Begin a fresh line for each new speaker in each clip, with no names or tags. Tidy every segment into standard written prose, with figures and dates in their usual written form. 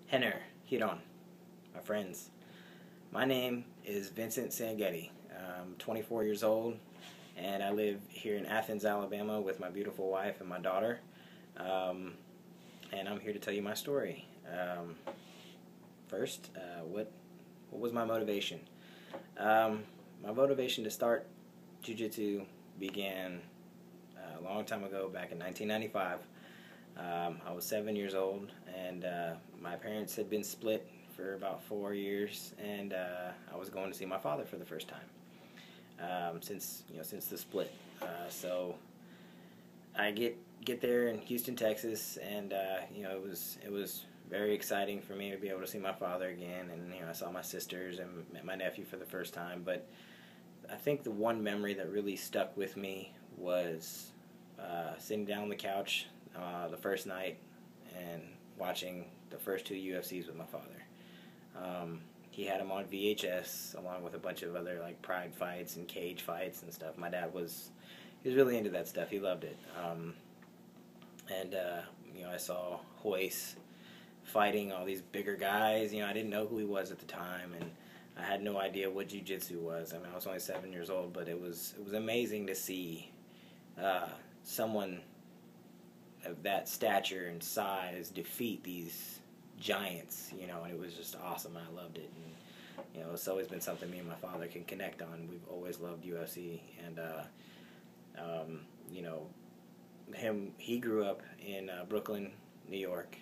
Henner, Hiron, my friends. My name is Vincent Sangetti. I'm 24 years old, and I live here in Athens, Alabama with my beautiful wife and my daughter. And I'm here to tell you my story. First, what was my motivation? My motivation to start Jiu-Jitsu began a long time ago, back in 1995. I was 7 years old, and my parents had been split for about 4 years, and I was going to see my father for the first time since the split. So I get there in Houston, Texas, and it was very exciting for me to be able to see my father again, and I saw my sisters and met my nephew for the first time. But I think the one memory that really stuck with me was sitting down on the couch the first night and watching the first two UFCs with my father. He had them on VHS along with a bunch of other like pride fights and cage fights and stuff. My dad was really into that stuff. He loved it. I saw Royce fighting all these bigger guys. I didn't know who he was at the time, and I had no idea what Jiu-Jitsu was. I mean, I was only 7 years old, but it was amazing to see someone of that stature and size defeat these giants, and it was just awesome. I loved it, and it's always been something me and my father can connect on. We've always loved UFC, and he grew up in Brooklyn, New York.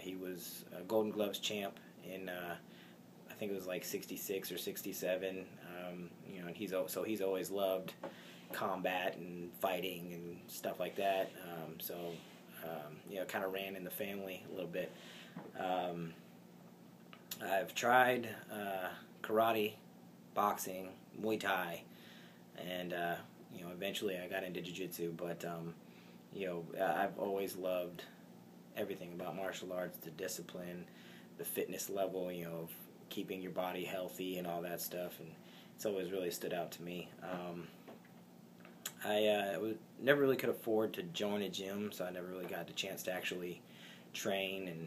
He was a Golden Gloves champ in I think it was like 66 or 67. And he's always loved combat and fighting and stuff like that. Kind of ran in the family a little bit. I've tried karate, boxing, Muay Thai, and eventually I got into Jiu-Jitsu. But I've always loved everything about martial arts, the discipline, the fitness level, of keeping your body healthy and all that stuff, and it's always really stood out to me. I never really could afford to join a gym, so I never really got the chance to actually train, and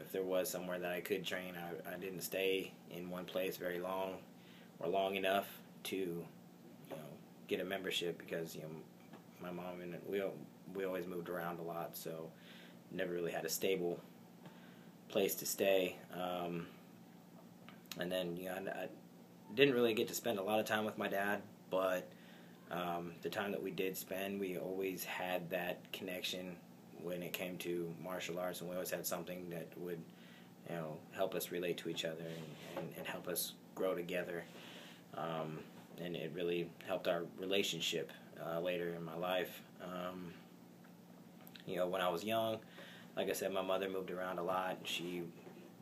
if there was somewhere that I could train, I didn't stay in one place very long or long enough to get a membership, because my mom and we always moved around a lot, so never really had a stable place to stay. And then I didn't really get to spend a lot of time with my dad, but the time that we did spend, we always had that connection when it came to martial arts, and we always had something that would help us relate to each other and help us grow together. And it really helped our relationship later in my life. When I was young, like I said, my mother moved around a lot. She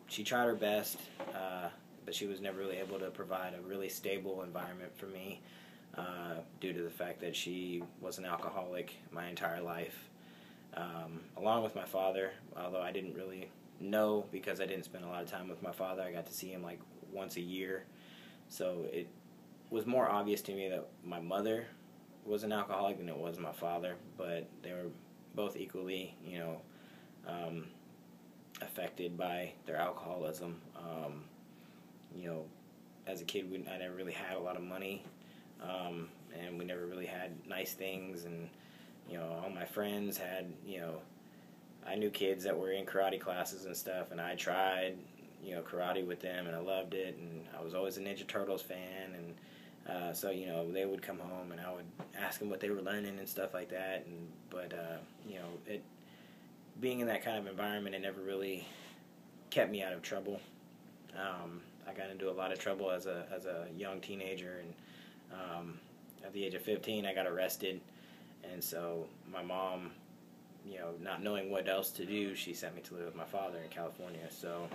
tried her best, but she was never really able to provide a really stable environment for me due to the fact that she was an alcoholic my entire life. Along with my father, although I didn't really know because I didn't spend a lot of time with my father. I got to see him like once a year. So it was more obvious to me that my mother was an alcoholic than it was my father, but they were both equally, affected by their alcoholism. As a kid, I never really had a lot of money, and we never really had nice things, and all my friends had, I knew kids that were in karate classes and stuff, and I tried, karate with them, and I loved it, and I was always a Ninja Turtles fan, and so they would come home, and I would ask them what they were learning and stuff like that, but being in that kind of environment, it never really kept me out of trouble. I got into a lot of trouble as a young teenager, and at the age of 15, I got arrested, and so my mom, not knowing what else to do, she sent me to live with my father in California. So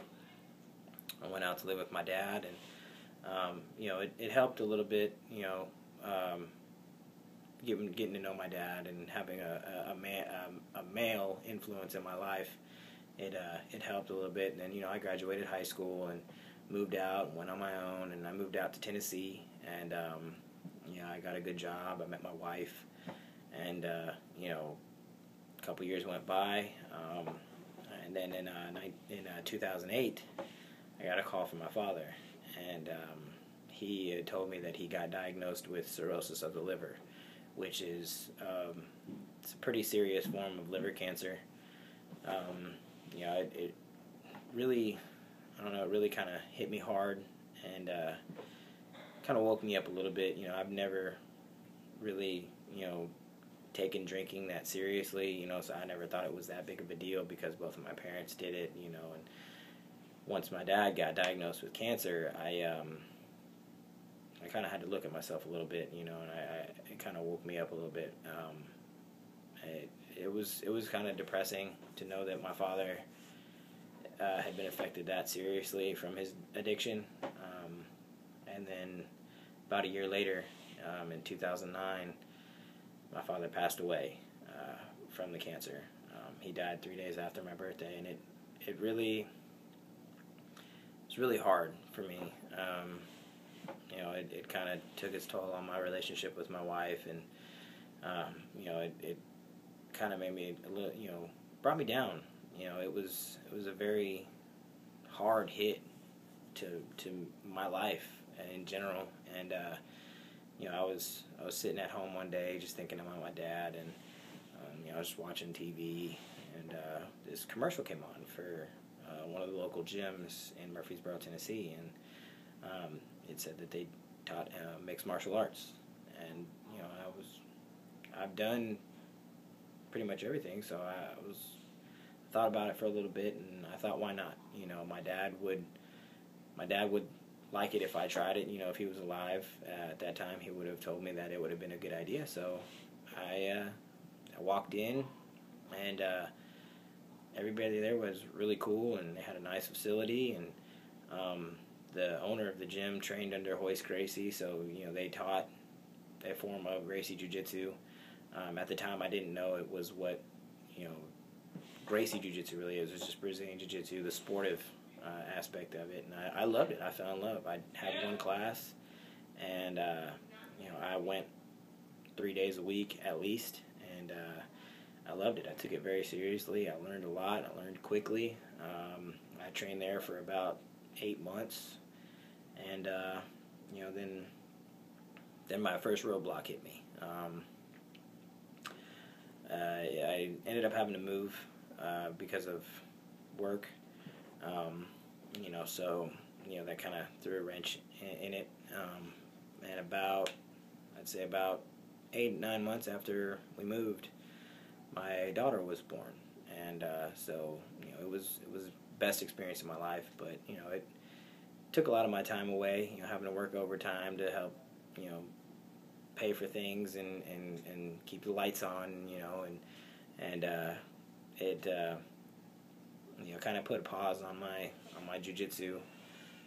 I went out to live with my dad, and it helped a little bit, getting to know my dad and having a male influence in my life. It helped a little bit, and then I graduated high school and moved out and went on my own, and I moved out to Tennessee, and I got a good job. I met my wife, and a couple years went by, And then in 2008, I got a call from my father, and he had told me that he got diagnosed with cirrhosis of the liver, which is it's a pretty serious form of liver cancer. It really, I don't know, it really kind of hit me hard, and kind of woke me up a little bit. I've never really, taken drinking that seriously, so I never thought it was that big of a deal because both of my parents did it, and once my dad got diagnosed with cancer, I kind of had to look at myself a little bit, and it kind of woke me up a little bit. It was kind of depressing to know that my father had been affected that seriously from his addiction, and then about a year later, in 2009, my father passed away from the cancer. He died 3 days after my birthday, and it really was really hard for me. It kind of took its toll on my relationship with my wife, and it kind of made me a little, brought me down. It was a very hard hit to my life in general, and I was sitting at home one day just thinking about my dad, and I was watching TV, and this commercial came on for one of the local gyms in Murfreesboro, Tennessee, and it said that they taught mixed martial arts, and I've done pretty much everything, so I thought about it for a little bit, and I thought, why not? My dad would like it if I tried it. If he was alive at that time, he would have told me that it would have been a good idea. So I walked in, and everybody there was really cool, and they had a nice facility, and the owner of the gym trained under Gracie, so they taught a form of Gracie Jiu-Jitsu. At the time, I didn't know it was what Gracie Jiu-Jitsu really is. It's just Brazilian Jiu-Jitsu, the sportive aspect of it, and I loved it. I fell in love. I had one class, and I went 3 days a week at least, and I loved it. I took it very seriously. I learned a lot. I learned quickly. I trained there for about 8 months, and then my first roadblock hit me. I ended up having to move because of work. So that kind of threw a wrench in it. And I'd say about 8-9 months after we moved, my daughter was born, and so it was the best experience of my life. But it took a lot of my time away. Having to work overtime to help pay for things and keep the lights on. And it kind of put a pause on my jiu-jitsu.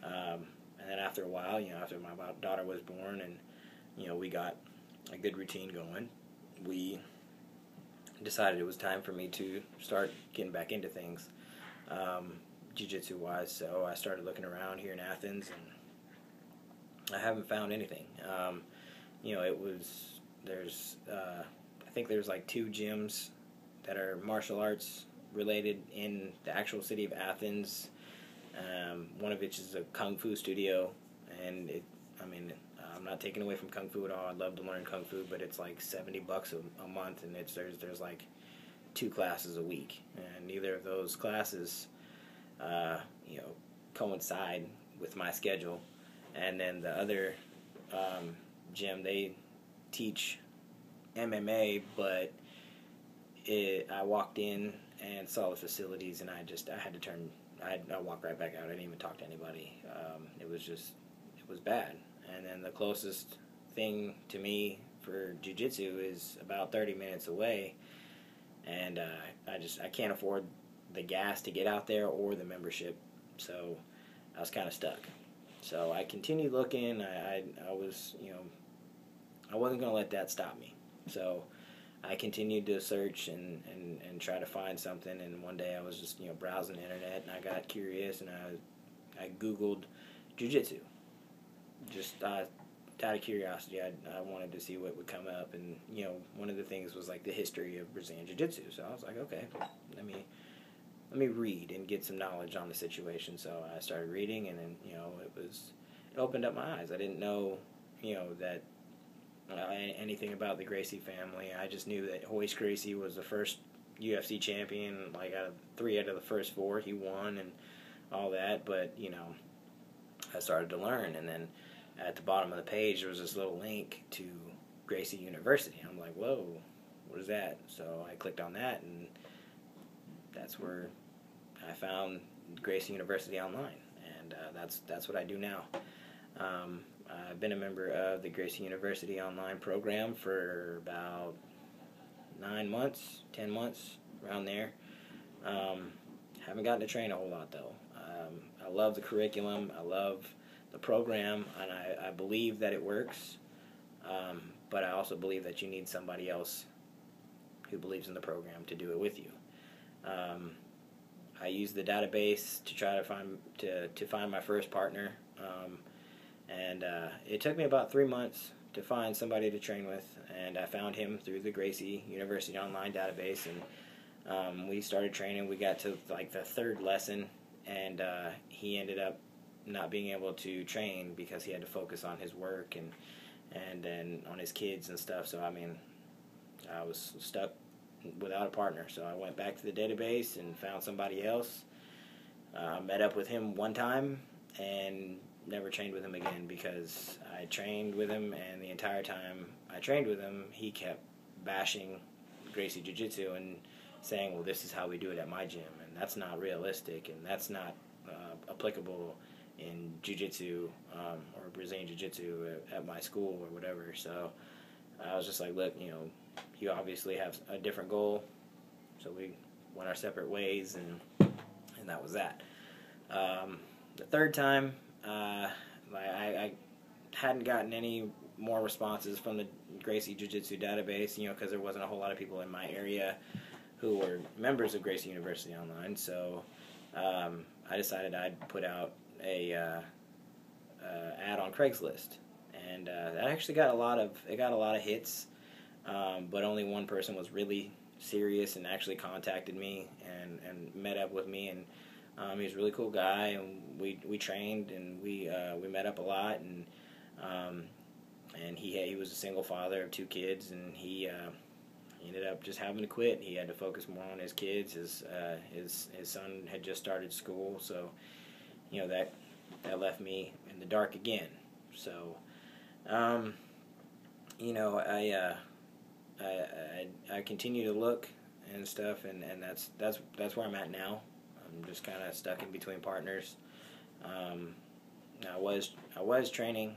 And then after a while, after my daughter was born, and we got a good routine going, we decided it was time for me to start getting back into things, jiu-jitsu wise. So I started looking around here in Athens, and I haven't found anything. I think there's like 2 gyms that are martial arts related in the actual city of Athens. One of which is a kung fu studio, and I'm not taking away from kung fu at all. I'd love to learn kung fu, but it's like $70 a month, and there's like 2 classes a week, and neither of those classes coincide with my schedule. And then the other gym, they teach MMA, but I walked in and saw the facilities, and I walked right back out. I didn't even talk to anybody. It was bad. And then the closest thing to me for jiu-jitsu is about 30 minutes away, and I can't afford the gas to get out there or the membership, so I was kind of stuck. So I continued looking. I wasn't going to let that stop me. So I continued to search and try to find something, and one day I was just browsing the internet, and I got curious, and I Googled jiu-jitsu. Just out of curiosity, I wanted to see what would come up, and one of the things was like the history of Brazilian jiu-jitsu. So I was like, okay, let me let me read and get some knowledge on the situation. So I started reading, and then, it opened up my eyes. I didn't know, that anything about the Gracie family. I just knew that Royce Gracie was the first UFC champion, like three out of the first four he won and all that. But I started to learn, and then at the bottom of the page there was this little link to Gracie University. I'm like, whoa, what is that? So I clicked on that, and that's where I found Gracie University online, and that's what I do now. I've been a member of the Gracie University online program for about 9 months, 10 months, around there. Haven't gotten to train a whole lot, though. I love the curriculum, I love the program, and I believe that it works, but I also believe that you need somebody else who believes in the program to do it with you. I used the database to try to find my first partner, and it took me about 3 months to find somebody to train with, and I found him through the Gracie University online database, and we started training. We got to like the third lesson, and he ended up not being able to train because he had to focus on his work and then on his kids and stuff. So I was stuck without a partner, so I went back to the database and found somebody else. Met up with him one time and never trained with him again, because I trained with him, and the entire time I trained with him, he kept bashing Gracie Jiu-Jitsu and saying, well, this is how we do it at my gym, and that's not realistic, and that's not applicable in Jiu-Jitsu or Brazilian Jiu-Jitsu at my school or whatever. So I was just like, look, you obviously have a different goal, so we went our separate ways, and that was that. The third time, I hadn't gotten any more responses from the Gracie Jiu-Jitsu database, because there wasn't a whole lot of people in my area who were members of Gracie University online. So I decided I'd put out a ad on Craigslist, and that actually got a lot of hits. But only one person was really serious and actually contacted me and met up with me, and he was a really cool guy, and we trained, and we met up a lot, and he was a single father of 2 kids, and he ended up just having to quit. He had to focus more on his kids. His son had just started school, so that left me in the dark again. So I continue to look and stuff, and that's where I'm at now. I'm just kind of stuck in between partners. I was training,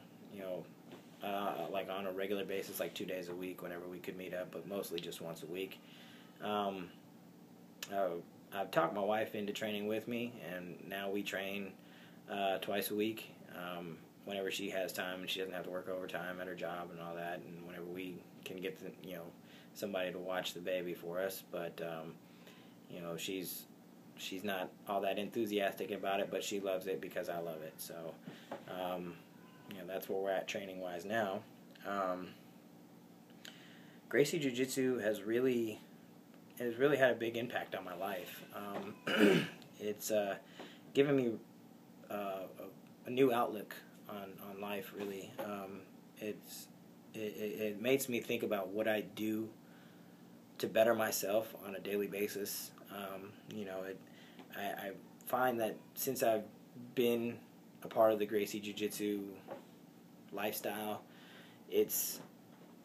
like on a regular basis, like 2 days a week whenever we could meet up, but mostly just once a week. I've talked my wife into training with me, and now we train twice a week. Whenever she has time and she doesn't have to work overtime at her job and all that, and whenever we can get somebody to watch the baby for us. But she's not all that enthusiastic about it, but she loves it because I love it. So that's where we're at training wise now. Gracie Jiu-Jitsu has really had a big impact on my life. It's given me a new outlook on life, really. It makes me think about what I do to better myself on a daily basis. I find that since I've been a part of the Gracie Jiu-Jitsu lifestyle, it's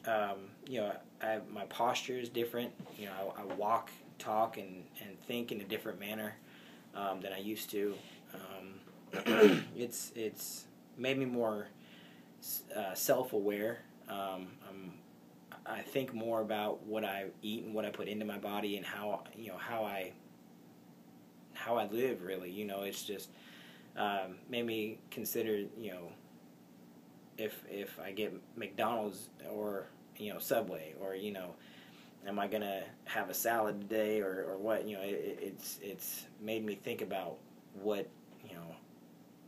my posture is different. I walk, talk, and think in a different manner than I used to. It's made me more self-aware. I think more about what I eat and what I put into my body, and how I live, really. It's just made me consider, if I get McDonald's or Subway, or am I gonna have a salad today or what? It's made me think about what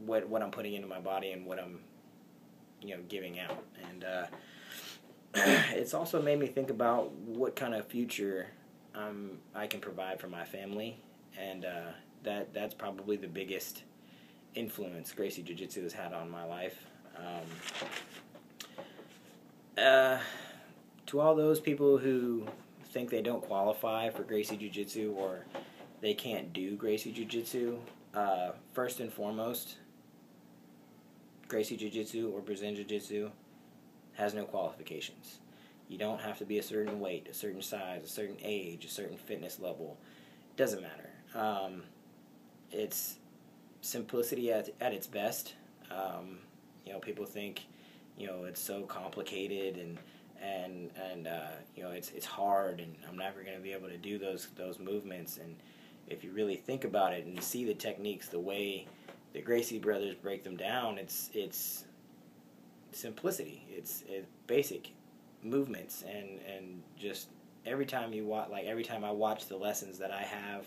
I'm putting into my body and what I'm giving out, and it's also made me think about what kind of future I can provide for my family, and that's probably the biggest influence Gracie Jiu-Jitsu has had on my life. To all those people who think they don't qualify for Gracie Jiu-Jitsu or they can't do Gracie Jiu-Jitsu, first and foremost, Gracie Jiu-Jitsu or Brazilian Jiu-Jitsu has no qualifications. You don't have to be a certain weight, a certain size, a certain age, a certain fitness level. It doesn't matter. It's simplicity at its best. People think, it's so complicated and it's hard, and I'm never going to be able to do those movements. And if you really think about it and see the techniques, the way the Gracie brothers break them down, it's simplicity. It's basic movements, and just every time I watch the lessons that I have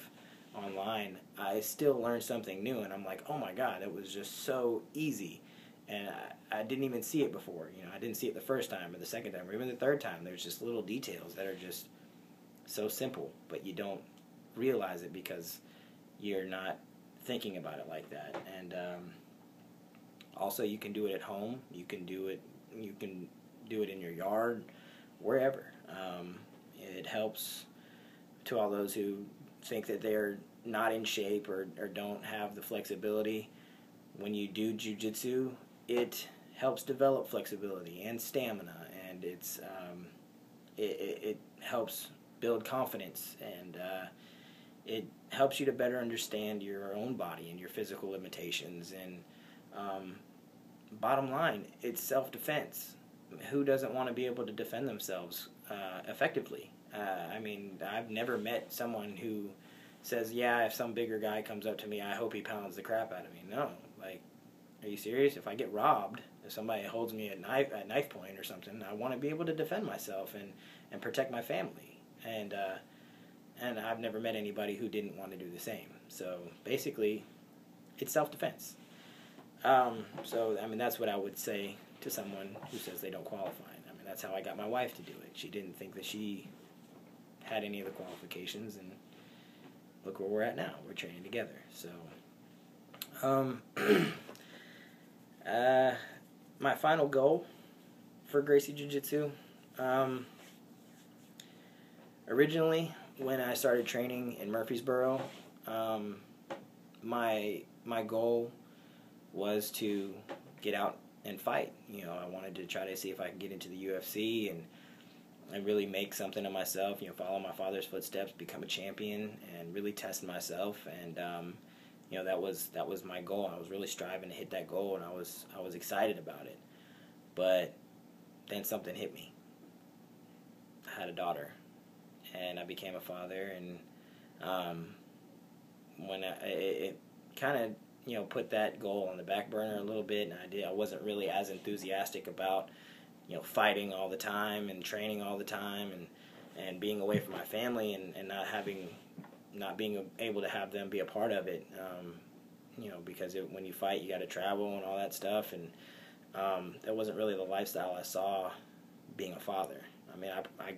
online, I still learn something new, and I'm like, oh my God, it was just so easy. And I didn't even see it before. I didn't see it the first time or the second time or even the third time. There's just little details that are just so simple, but you don't realize it because you're not thinking about it like that. And also, you can do it at home. You can do it in your yard, wherever. It helps to all those who think that they're not in shape or don't have the flexibility. When you do jiu-jitsu, it helps develop flexibility and stamina, and it helps build confidence, and it helps you to better understand your own body and your physical limitations. And bottom line, it's self-defense. Who doesn't want to be able to defend themselves effectively? I've never met someone who says, yeah, if some bigger guy comes up to me, I hope he pounds the crap out of me. No, are you serious? If I get robbed, if somebody holds me at knife point or something, I want to be able to defend myself and protect my family. And I've never met anybody who didn't want to do the same. So basically, it's self-defense. That's what I would say to someone who says they don't qualify. That's how I got my wife to do it. She didn't think that she had any of the qualifications, and look where we're at now. We're training together. So, my final goal for Gracie Jiu-Jitsu, originally when I started training in Murfreesboro, my goal was to get out and fight. I wanted to try to see if I could get into the UFC and really make something of myself, follow my father's footsteps, become a champion, and really test myself. And that was my goal. I was really striving to hit that goal, and I was excited about it. But then something hit me. I had a daughter, and I became a father, and when it kind of put that goal on the back burner a little bit, and I wasn't really as enthusiastic about fighting all the time and training all the time and being away from my family and not being able to have them be a part of it, because when you fight, you got to travel and all that stuff, and that wasn't really the lifestyle I saw being a father. I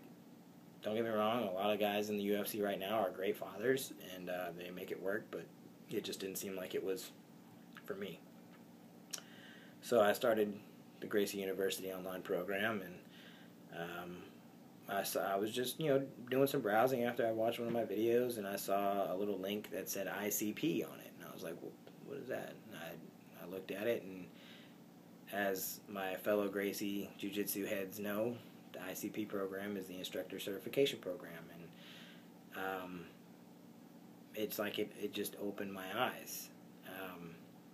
don't get me wrong, a lot of guys in the UFC right now are great fathers, and they make it work, but it just didn't seem like it was for me. So I started the Gracie University online program, and I was just doing some browsing after I watched one of my videos, and I saw a little link that said ICP on it, and I was like, well, what is that? And I looked at it, and as my fellow Gracie Jiu-Jitsu heads know, the ICP program is the instructor certification program, and it's like it just opened my eyes.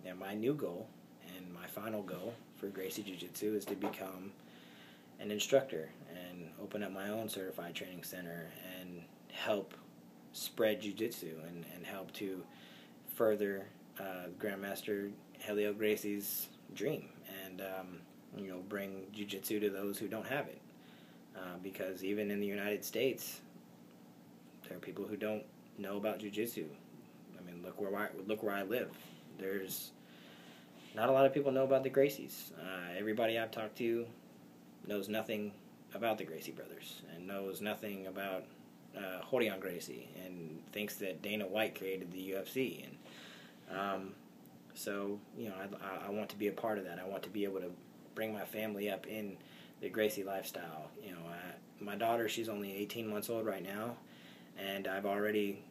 And my new goal and my final goal for Gracie Jiu-Jitsu is to become an instructor and open up my own certified training center and help spread Jiu-Jitsu and help to further Grandmaster Helio Gracie's dream, and bring Jiu-Jitsu to those who don't have it. Because even in the United States, there are people who don't know about Jiu-Jitsu. Look where I live. There's not a lot of people know about the Gracies. Everybody I've talked to knows nothing about the Gracie brothers and knows nothing about holding on Gracie and thinks that Dana White created the UFC. And so, you know, I want to be a part of that. I want to be able to bring my family up in the Gracie lifestyle. You know, my daughter, she's only 18 months old right now, and I've already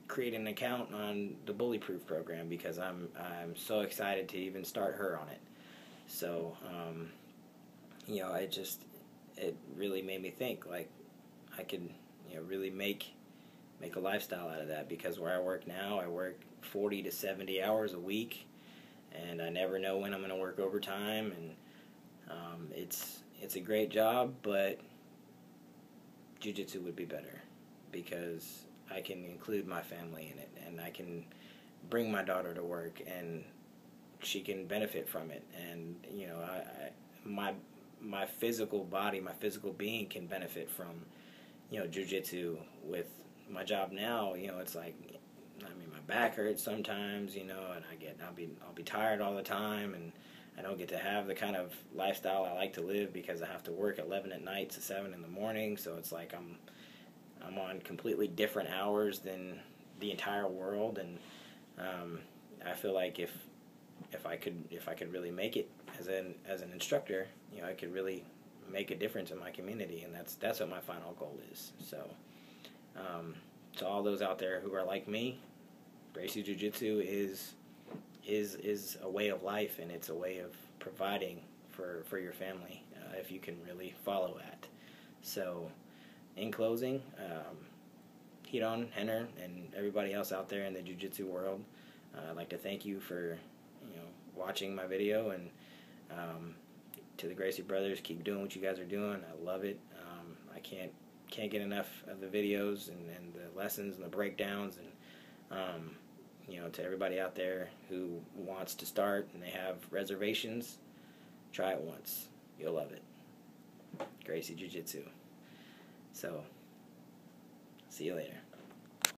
created an account on the Bully Proof program because I'm so excited to even start her on it. So, you know, it really made me think, like, I could, you know, really make a lifestyle out of that, because where I work now, I work 40 to 70 hours a week, and I never know when I'm going to work overtime, and it's a great job, but Jiu-Jitsu would be better because I can include my family in it, and I can bring my daughter to work, and she can benefit from it, and, you know, my physical body, my physical being can benefit from, you know, Jiu-Jitsu. With my job now, you know, it's like, I mean, my back hurts sometimes, you know, and I'll be tired all the time, and I don't get to have the kind of lifestyle I like to live because I have to work 11 at night to 7 in the morning. So it's like I'm on completely different hours than the entire world, and I feel like if I could really make it as an instructor, you know, I could really make a difference in my community, and that's what my final goal is. So to all those out there who are like me, Gracie Jiu-Jitsu is a way of life, and it's a way of providing for your family if you can really follow that. So in closing, Hiron, Henner, and everybody else out there in the Jiu-Jitsu world, I'd like to thank you for, you know, watching my video, and to the Gracie brothers, keep doing what you guys are doing. I love it. I can't get enough of the videos and the lessons and the breakdowns, and you know, to everybody out there who wants to start and they have reservations, try it once. You'll love it. Gracie Jiu-Jitsu. So, see you later.